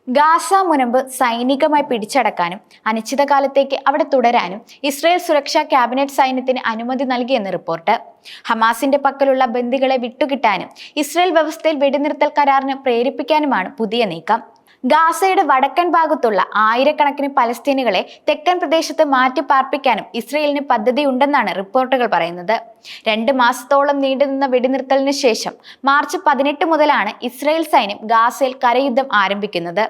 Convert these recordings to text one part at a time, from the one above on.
Gaza മുനമ്പ് സൈനികമായി പിടിച്ചടക്കാനും അനിശ്ചിതകാലത്തേക്ക് അവിടെ തുടരാനും Israel സുരക്ഷാ ക്യാബിനറ്റ് സൈന്യത്തിന് അനുമതി നൽകിയെന്ന് റിപ്പോർട്ട്. ഹമാസിന്റെ പക്കലുള്ള ബന്ദികളെ വിട്ടുകിട്ടാനും ഇസ്രായേൽ വ്യവസ്ഥയിൽ വെടിനിർത്തൽ കരാറിന് പ്രേരിപ്പിക്കാനുമാണ് പുതിയ നീക്കം. ഗാസയുടെ വടക്കൻ ഭാഗത്തുള്ള ആയിരക്കണക്കിന് പലസ്തീനികളെ തെക്കൻ പ്രദേശത്ത് മാറ്റിപ്പാർപ്പിക്കാനും ഇസ്രയേലിന് പദ്ധതിയുണ്ടെന്നാണ് റിപ്പോർട്ടുകൾ പറയുന്നത്. 2 മാസത്തോളം നീണ്ടുനിന്ന വെടിനിർത്തലിന് ശേഷം മാർച്ച് 18 മുതലാണ് ഇസ്രായേൽ സൈന്യം ഗാസയിൽ കരയുദ്ധം ആരംഭിക്കുന്നത്.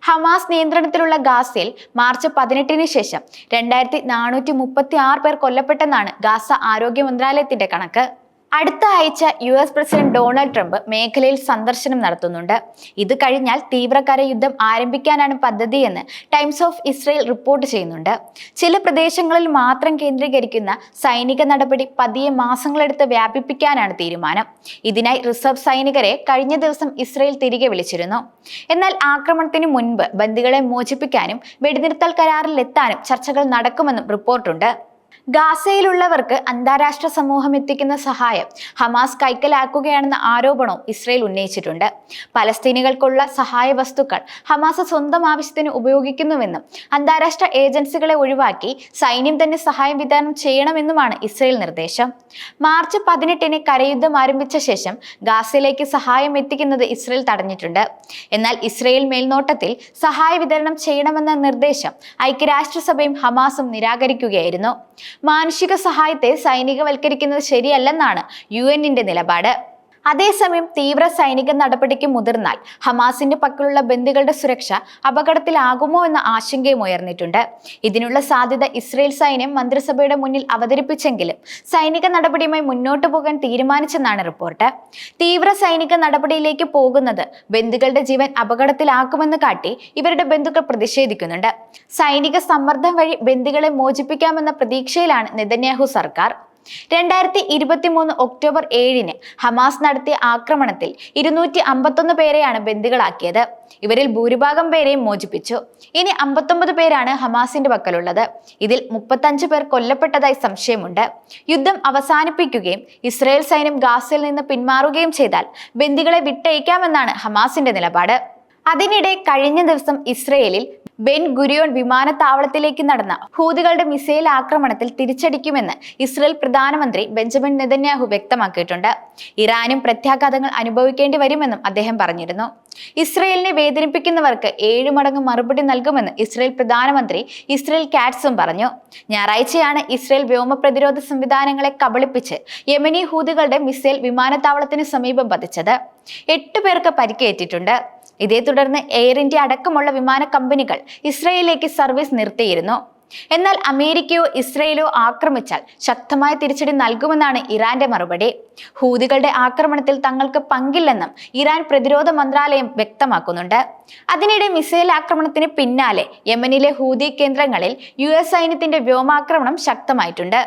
ഹമാസ് നിയന്ത്രണത്തിലുള്ള ഗാസയിൽ മാർച്ച് 18 ശേഷം 2436 പേർ കൊല്ലപ്പെട്ടെന്നാണ് ഗാസ ആരോഗ്യ മന്ത്രാലയത്തിന്റെ കണക്ക്. അടുത്ത ആഴ്ച US പ്രസിഡന്റ് ഡൊണാൾഡ് ട്രംപ് മേഖലയിൽ സന്ദർശനം നടത്തുന്നുണ്ട്. ഇത് കഴിഞ്ഞാൽ തീവ്രകര യുദ്ധം ആരംഭിക്കാനാണ് പദ്ധതിയെന്ന് ടൈംസ് ഓഫ് ഇസ്രായേൽ റിപ്പോർട്ട് ചെയ്യുന്നുണ്ട്. ചില പ്രദേശങ്ങളിൽ മാത്രം കേന്ദ്രീകരിക്കുന്ന സൈനിക നടപടി പതിയെ മാസങ്ങളെടുത്ത് വ്യാപിപ്പിക്കാനാണ് തീരുമാനം. ഇതിനായി റിസർവ് സൈനികരെ കഴിഞ്ഞ ദിവസം ഇസ്രായേൽ തിരികെ വിളിച്ചിരുന്നു. എന്നാൽ ആക്രമണത്തിന് മുൻപ് ബന്ദികളെ മോചിപ്പിക്കാനും വെടിനിർത്തൽ കരാറിലെത്താനും ചർച്ചകൾ നടക്കുമെന്നും റിപ്പോർട്ടുണ്ട്. ഗാസയിലുള്ളവർക്ക് അന്താരാഷ്ട്ര സമൂഹം എത്തിക്കുന്ന സഹായം ഹമാസ് കൈക്കലാക്കുകയാണെന്ന ആരോപണവും ഇസ്രായേൽ ഉന്നയിച്ചിട്ടുണ്ട്. പലസ്തീനികൾക്കുള്ള സഹായ വസ്തുക്കൾ ഹമാസ് സ്വന്തം ആവശ്യത്തിന് ഉപയോഗിക്കുന്നുവെന്നും അന്താരാഷ്ട്ര ഏജൻസികളെ ഒഴിവാക്കി സൈന്യം തന്നെ സഹായം വിതരണം ചെയ്യണമെന്നുമാണ് ഇസ്രായേൽ നിർദ്ദേശം. മാർച്ച് 18 കരയുദ്ധം ആരംഭിച്ച ശേഷം ഗാസയിലേക്ക് സഹായം എത്തിക്കുന്നത് ഇസ്രായേൽ തടഞ്ഞിട്ടുണ്ട്. എന്നാൽ ഇസ്രായേൽ മേൽനോട്ടത്തിൽ സഹായ വിതരണം ചെയ്യണമെന്ന നിർദ്ദേശം ഐക്യരാഷ്ട്രസഭയും ഹമാസും നിരാകരിക്കുകയായിരുന്നു. മാനുഷിക സഹായത്തെ സൈനികവൽക്കരിക്കുന്നത് ശരിയല്ലെന്നാണ് UN-ന്റെ നിലപാട്. അതേസമയം തീവ്ര സൈനിക നടപടിക്ക് മുതിർന്നാൽ ഹമാസിന്റെ പക്കലുള്ള ബന്ദികളുടെ സുരക്ഷ അപകടത്തിലാകുമോ എന്ന ആശങ്കയും ഉയർന്നിട്ടുണ്ട്. ഇതിനുള്ള സാധ്യത ഇസ്രായേൽ സൈന്യം മന്ത്രിസഭയുടെ മുന്നിൽ അവതരിപ്പിച്ചെങ്കിലും സൈനിക നടപടിയുമായി മുന്നോട്ടു പോകാൻ തീരുമാനിച്ചെന്നാണ് റിപ്പോർട്ട്. തീവ്ര സൈനിക നടപടിയിലേക്ക് പോകുന്നത് ബന്ദികളുടെ ജീവൻ അപകടത്തിലാക്കുമെന്ന് കാട്ടി ഇവരുടെ ബന്ധുക്കൾ പ്രതിഷേധിക്കുന്നുണ്ട്. സൈനിക സമ്മർദ്ദം വഴി ബന്ദികളെ മോചിപ്പിക്കാമെന്ന പ്രതീക്ഷയിലാണ് നെതന്യാഹു സർക്കാർ. 2023 ഒക്ടോബർ 7 ഹമാസ് നടത്തിയ ആക്രമണത്തിൽ 251 പേരെയാണ് ബന്ദികളാക്കിയത്. ഇവരിൽ ഭൂരിഭാഗം പേരെയും മോചിപ്പിച്ചു. ഇനി 59 പേരാണ് ഹമാസിന്റെ പക്കലുള്ളത്. ഇതിൽ 35 പേർ കൊല്ലപ്പെട്ടതായി സംശയമുണ്ട്. യുദ്ധം അവസാനിപ്പിക്കുകയും ഇസ്രായേൽ സൈന്യം ഗാസയിൽ നിന്ന് പിന്മാറുകയും ചെയ്താൽ ബന്ദികളെ വിട്ടയക്കാമെന്നാണ് ഹമാസിന്റെ നിലപാട്. അതിനിടെ കഴിഞ്ഞ ദിവസം ഇസ്രായേലിൽ ബെൻ ഗുരിയോൺ വിമാനത്താവളത്തിലേക്ക് നടന്ന ഹൂതികളുടെ മിസൈൽ ആക്രമണത്തിൽ തിരിച്ചടിക്കുമെന്ന് ഇസ്രായേൽ പ്രധാനമന്ത്രി ബെഞ്ചമിൻ നെതന്യാഹു വ്യക്തമാക്കിയിട്ടുണ്ട്. ഇറാനും പ്രത്യാഘാതങ്ങൾ അനുഭവിക്കേണ്ടി വരുമെന്നും അദ്ദേഹം പറഞ്ഞിരുന്നു. ഇസ്രായേലിനെ വേദനിപ്പിക്കുന്നവർക്ക് 7 മടങ്ങ് മറുപടി നൽകുമെന്ന് ഇസ്രായേൽ പ്രധാനമന്ത്രി ഇസ്രായേൽ കാറ്റ്സും പറഞ്ഞു. ഞായറാഴ്ചയാണ് ഇസ്രായേൽ വ്യോമ പ്രതിരോധ സംവിധാനങ്ങളെ കബളിപ്പിച്ച് യമനി ഹൂതികളുടെ മിസൈൽ വിമാനത്താവളത്തിന് സമീപം പതിച്ചത്. 8 പേർക്ക് പരിക്കേറ്റിട്ടുണ്ട്. ഇതേ തുടർന്ന് എയർ ഇന്ത്യ അടക്കമുള്ള വിമാന കമ്പനികൾ ഇസ്രായേലിലേക്ക് സർവീസ് നിർത്തിയിരുന്നു. എന്നാൽ അമേരിക്കയോ ഇസ്രായേലോ ആക്രമിച്ചാൽ ശക്തമായ തിരിച്ചടി നൽകുമെന്നാണ് ഇറാന്റെ മറുപടി. ഹൂതികളുടെ ആക്രമണത്തിൽ തങ്ങൾക്ക് പങ്കില്ലെന്നും ഇറാൻ പ്രതിരോധ മന്ത്രാലയം വ്യക്തമാക്കുന്നുണ്ട്. അതിനിടെ മിസൈൽ ആക്രമണത്തിന് പിന്നാലെ യമനിലെ ഹൂതി കേന്ദ്രങ്ങളിൽ US സൈന്യത്തിന്റെ വ്യോമാക്രമണം ശക്തമായിട്ടുണ്ട്.